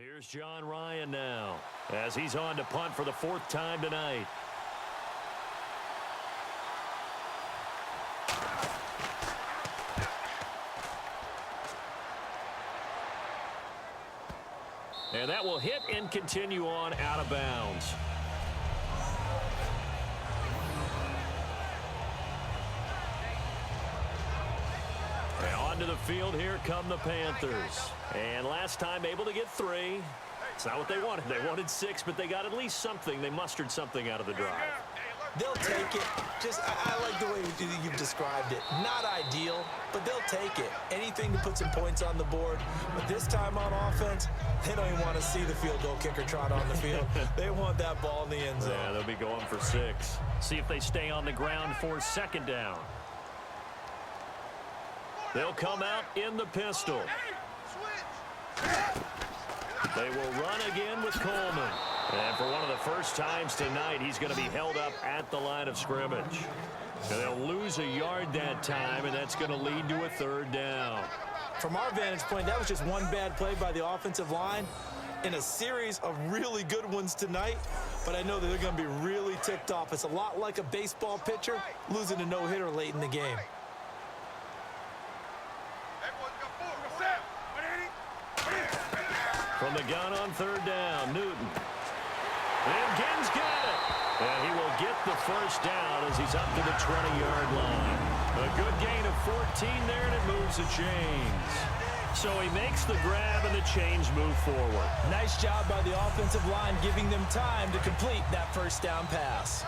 Here's John Ryan now as he's on to punt for the fourth time tonight. And that will hit and continue on out of bounds. And onto the field, here come the Panthers. And last time able to get 3. It's not what they wanted. They wanted 6, but they got at least something. They mustered something out of the drive. They'll take it. I like the way you've described it. Not ideal, but they'll take it. Anything to put some points on the board. But this time on offense, they don't even want to see the field goal kicker trot on the field. They want that ball in the end zone. Yeah, they'll be going for 6. See if they stay on the ground for second down. They'll come out in the pistol. They will run again with Coleman. And for one of the first times tonight, he's going to be held up at the line of scrimmage. And they'll lose a yard that time, and that's going to lead to a third down. From our vantage point, that was just one bad play by the offensive line in a series of really good ones tonight. But I know that they're going to be really ticked off. It's a lot like a baseball pitcher losing a no-hitter late in the game. From the gun on third down, Newton. And Ginn's got it. And he will get the first down as he's up to the 20-yard line. A good gain of 14 there, and it moves the chains. So he makes the grab, and the chains move forward. Nice job by the offensive line giving them time to complete that first down pass.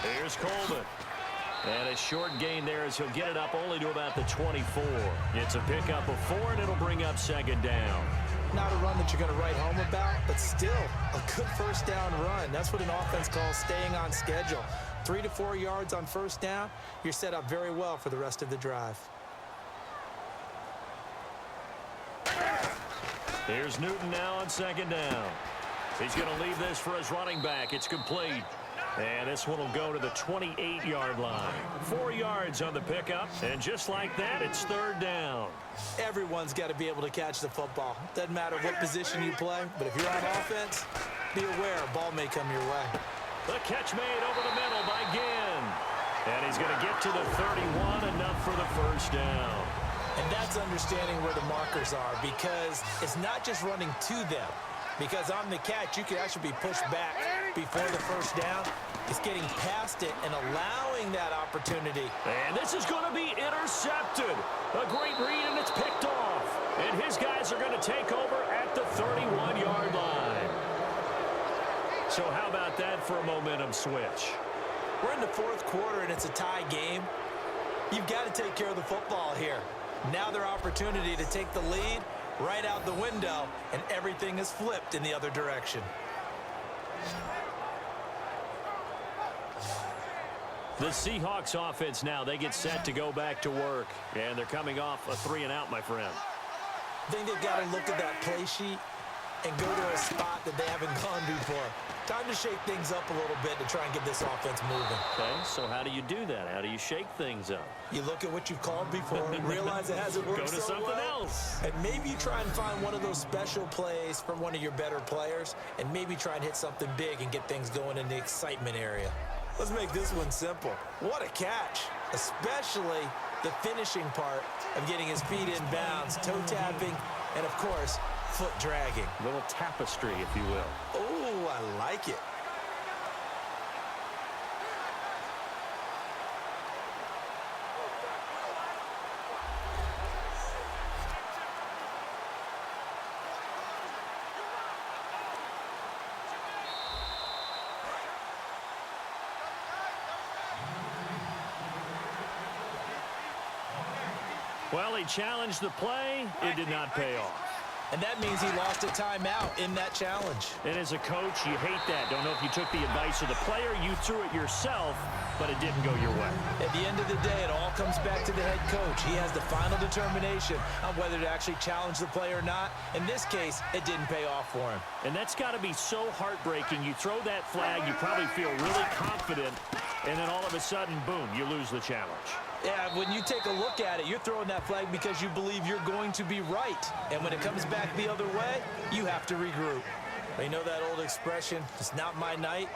Here's Coleman. And a short gain there as he'll get it up only to about the 24. It's a pickup of 4, and it'll bring up second down. Not a run that you're going to write home about, but still a good first down run. That's what an offense calls staying on schedule. 3 to 4 yards on first down, you're set up very well for the rest of the drive. Here's Newton now on second down. He's going to leave this for his running back. It's complete. And this one will go to the 28-yard line. 4 yards on the pickup, and just like that, it's third down. Everyone's got to be able to catch the football. Doesn't matter what position you play, but if you're on offense, be aware a ball may come your way. The catch made over the middle by Ginn. And he's going to get to the 31, enough for the first down. And that's understanding where the markers are, because it's not just running to them. Because on the catch, you can actually be pushed back before the first down. It's getting past it and allowing that opportunity. And this is going to be intercepted. A great read, and it's picked off. And his guys are going to take over at the 31-yard line. So how about that for a momentum switch? We're in the fourth quarter, and it's a tie game. You've got to take care of the football here. Now their opportunity to take the lead right out the window, and everything is flipped in the other direction. The Seahawks offense now, they get set to go back to work. And they're coming off a 3-and-out, my friend. I think they've got to look at that play sheet and go to a spot that they haven't gone before. Time to shake things up a little bit to try and get this offense moving. Okay, so how do you do that? How do you shake things up? You look at what you've called before, realize it hasn't worked Go to so something well, else. and maybe you try and find one of those special plays from one of your better players, and maybe try and hit something big and get things going in the excitement area. Let's make this one simple. What a catch, especially the finishing part of getting his feet in bounds, toe tapping, and of course, foot dragging. A little tapestry, if you will. Oh, I like it. Well, he challenged the play. It did not pay off. And that means he lost a timeout in that challenge. And as a coach, you hate that. Don't know if you took the advice of the player, you threw it yourself, but it didn't go your way. At the end of the day, it all comes back to the head coach. He has the final determination on whether to actually challenge the play or not. In this case, it didn't pay off for him. And that's got to be so heartbreaking. You throw that flag, you probably feel really confident, and then all of a sudden, boom, you lose the challenge. Yeah, when you take a look at it, you're throwing that flag because you believe you're going to be right. And when it comes back the other way, you have to regroup. You know that old expression, it's not my night?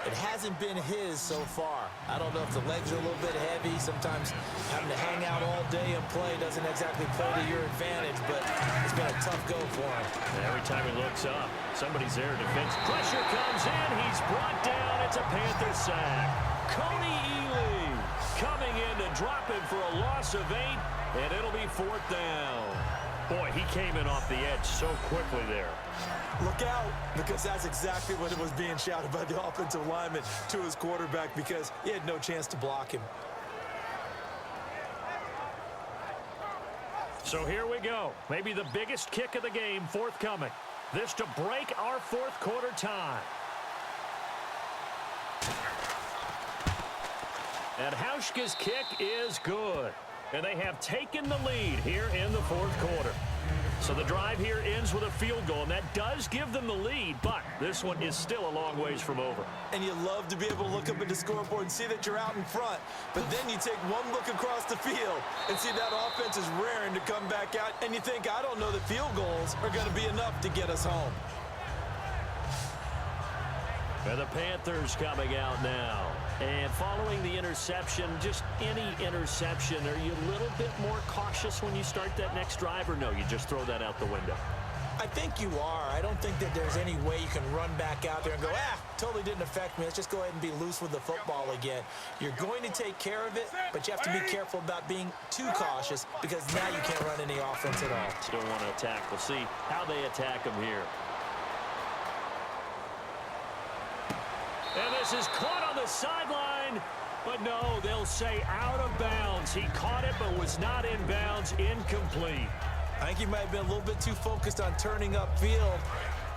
It hasn't been his so far. I don't know if the legs are a little bit heavy. Sometimes having to hang out all day and play doesn't exactly play to your advantage, but it's been a tough go for him. And every time he looks up, somebody's there. Defense pressure comes in. He's brought down. It's a Panther sack. Coney Ely coming in to drop him for a loss of 8, and it'll be 4th down. Boy, he came in off the edge so quickly there. Look out, because that's exactly what it was being shouted by the offensive lineman to his quarterback, because he had no chance to block him. So here we go. Maybe the biggest kick of the game forthcoming. This to break our 4th quarter tie. And Hauschka's kick is good. And they have taken the lead here in the 4th quarter. So the drive here ends with a field goal, and that does give them the lead, but this one is still a long ways from over. And you love to be able to look up at the scoreboard and see that you're out in front, but then you take one look across the field and see that offense is raring to come back out, and you think, I don't know that field goals are going to be enough to get us home. And the Panthers coming out now. And following the interception, just any interception, are you a little bit more cautious when you start that next drive, or no, you just throw that out the window? I think you are. I don't think that there's any way you can run back out there and go, totally didn't affect me. Let's just go ahead and be loose with the football again. You're going to take care of it, but you have to be careful about being too cautious, because now you can't run any offense at all. Still want to attack. We'll see how they attack them here. And this is caught on the sideline, but no, they'll say out of bounds. He caught it, but was not in bounds, incomplete. I think he might have been a little bit too focused on turning upfield.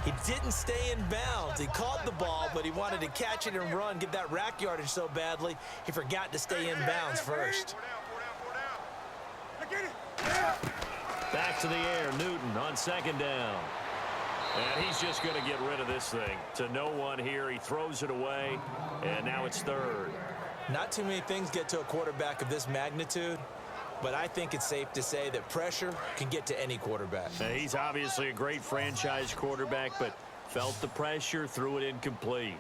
He didn't stay in bounds. He caught the ball, but he wanted to catch it and run, get that rack yardage so badly, he forgot to stay in bounds first. Back to the air, Newton on 2nd down. And he's just going to get rid of this thing. To no one here, he throws it away, and now it's 3rd. Not too many things get to a quarterback of this magnitude, but I think it's safe to say that pressure can get to any quarterback. Now, he's obviously a great franchise quarterback, but felt the pressure, threw it incomplete.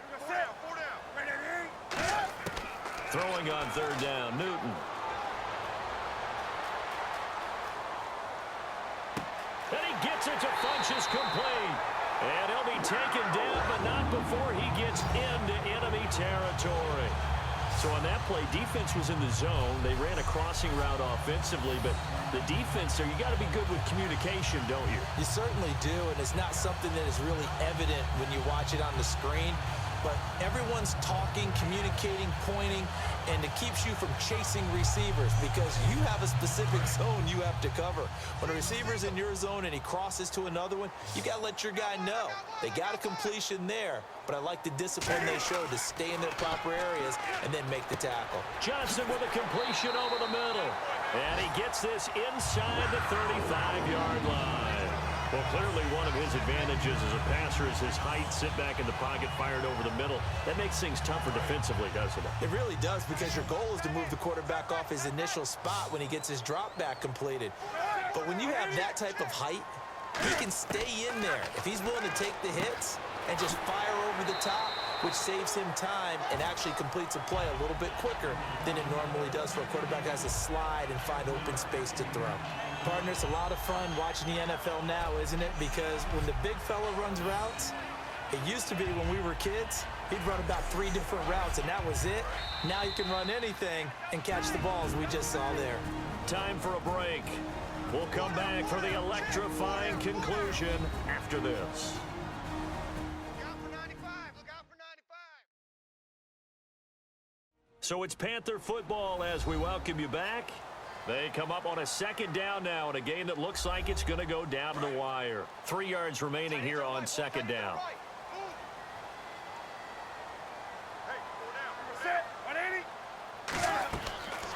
Throwing on 3rd down, Newton. And he gets it to Funchess complete. And he'll be taken down, but not before he gets into enemy territory. So on that play, defense was in the zone. They ran a crossing route offensively, but the defense there, you got to be good with communication, don't you? You certainly do, and it's not something that is really evident when you watch it on the screen. But everyone's talking, communicating, pointing, and it keeps you from chasing receivers because you have a specific zone you have to cover. When a receiver's in your zone and he crosses to another one, you got to let your guy know. They got a completion there, but I like the discipline they showed to stay in their proper areas and then make the tackle. Johnson with a completion over the middle. And he gets this inside the 35-yard line. Well, clearly one of his advantages as a passer is his height, sit back in the pocket, fired over the middle. That makes things tougher defensively, doesn't it? It really does, because your goal is to move the quarterback off his initial spot when he gets his drop back completed. But when you have that type of height, he can stay in there. If he's willing to take the hits and just fire over the top, which saves him time and actually completes a play a little bit quicker than it normally does for a quarterback that has to slide and find open space to throw. Partner, it's a lot of fun watching the NFL now, isn't it? Because when the big fella runs routes, it used to be when we were kids, he'd run about 3 different routes, and that was it. Now you can run anything and catch the balls we just saw there. Time for a break. We'll come back for the electrifying conclusion after this. So it's Panther football as we welcome you back. They come up on a 2nd down now in a game that looks like it's going to go down to the wire. 3 yards remaining here on 2nd down.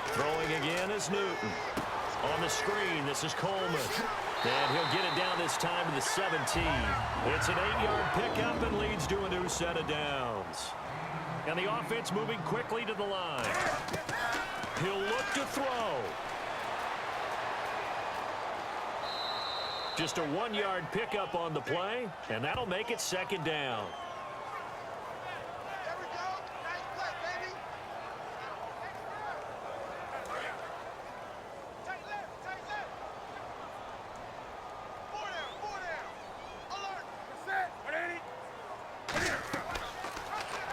Throwing again is Newton. On the screen, this is Coleman. And he'll get it down this time to the 17. It's an 8-yard pickup and leads to a new set of downs. And the offense moving quickly to the line. He'll look to throw. Just a 1-yard pickup on the play, and that'll make it second down. There we go. Nice play, baby. Tight left, tight left. Four down. Alert. Set.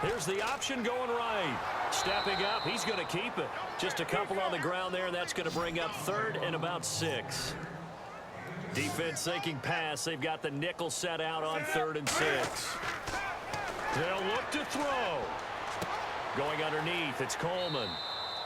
Here's the option going right. Stepping up, he's going to keep it. Just a couple on the ground there, and that's going to bring up third and about 6. Defense thinking pass. They've got the nickel set out on 3rd and 6. They'll look to throw. Going underneath, it's Coleman.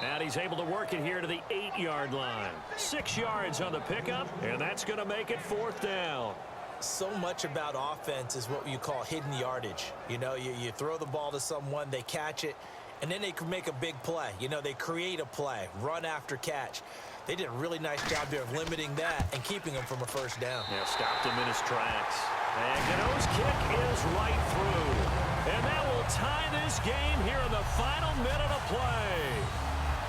And he's able to work it here to the 8-yard line. 6 yards on the pickup, and that's going to make it 4th down. So much about offense is what you call hidden yardage. You know, you throw the ball to someone, they catch it, and then they can make a big play. You know, they create a play, run after catch. They did a really nice job there of limiting that and keeping him from a first down. Yeah, stopped him in his tracks. And Gano's kick is right through. And that will tie this game here in the final minute of play.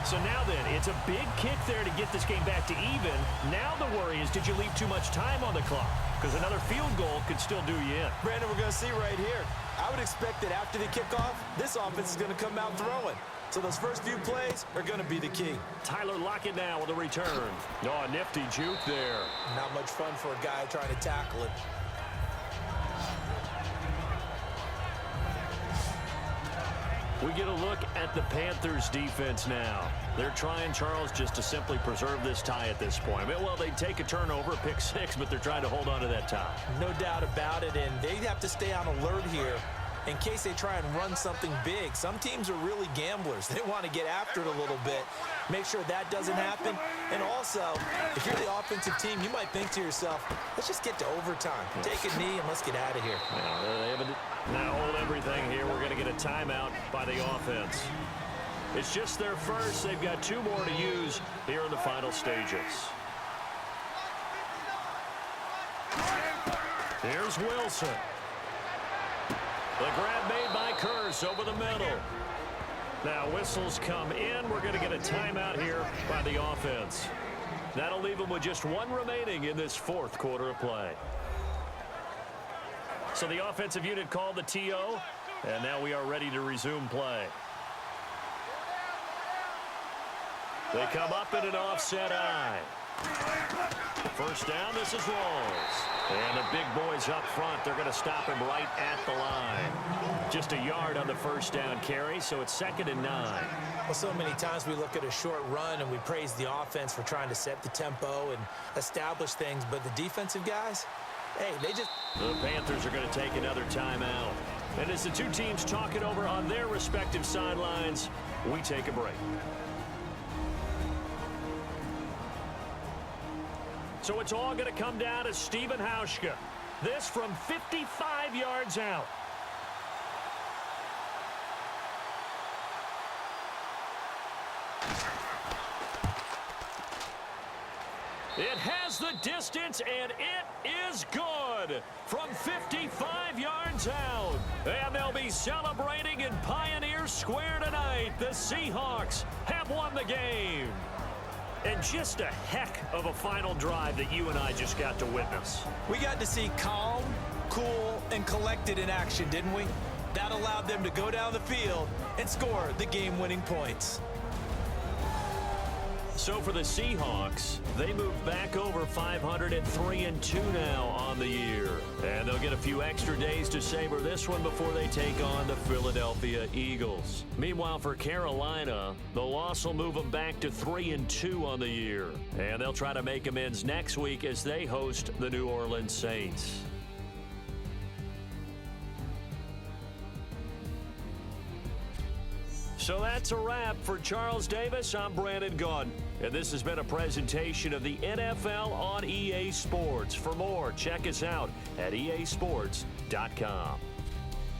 So now then, it's a big kick there to get this game back to even. Now the worry is, did you leave too much time on the clock? Because another field goal could still do you in. Brandon, we're going to see right here. I would expect that after the kickoff, this offense is going to come out throwing. So those first few plays are going to be the key. Tyler Lockett now with a return. Oh, a nifty juke there. Not much fun for a guy trying to tackle it. We get a look at the Panthers defense now. They're trying, Charles, just to simply preserve this tie at this point. Well, they take a turnover, pick 6, but they're trying to hold on to that tie. No doubt about it, and they have to stay on alert here in case they try and run something big. Some teams are really gamblers. They want to get after it a little bit, make sure that doesn't happen. And also, if you're the offensive team, you might think to yourself, let's just get to overtime. Take a knee and let's get out of here. Now hold everything here. We're going to get a timeout by the offense. It's just their first. They've got 2 more to use here in the final stages. Here's Wilson. The grab made by Curse over the middle. Now whistles come in. We're going to get a timeout here by the offense. That'll leave them with just 1 remaining in this 4th quarter of play. So the offensive unit called the TO, and now we are ready to resume play. They come up in an offset eye. First down, this is Rawls. And the big boys up front, they're going to stop him right at the line. Just a yard on the first down carry, so it's 2nd and 9. Well, so many times we look at a short run and we praise the offense for trying to set the tempo and establish things, but the defensive guys, hey, they just... The Panthers are going to take another timeout. And as the 2 teams talk it over on their respective sidelines, we take a break. So it's all going to come down to Stephen Hauschka. This from 55 yards out. It has the distance, and it is good from 55 yards out. And they'll be celebrating in Pioneer Square tonight. The Seahawks have won the game. And just a heck of a final drive that you and I just got to witness. We got to see calm, cool, and collected in action, didn't we? That allowed them to go down the field and score the game-winning points. So for the Seahawks, they move back over 503-2 now on the year. And they'll get a few extra days to savor this one before they take on the Philadelphia Eagles. Meanwhile, for Carolina, the loss will move them back to 3-2 on the year. And they'll try to make amends next week as they host the New Orleans Saints. So that's a wrap. For Charles Davis, I'm Brandon Gaudin. And this has been a presentation of the NFL on EA Sports. For more, check us out at easports.com.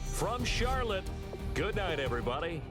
From Charlotte, good night, everybody.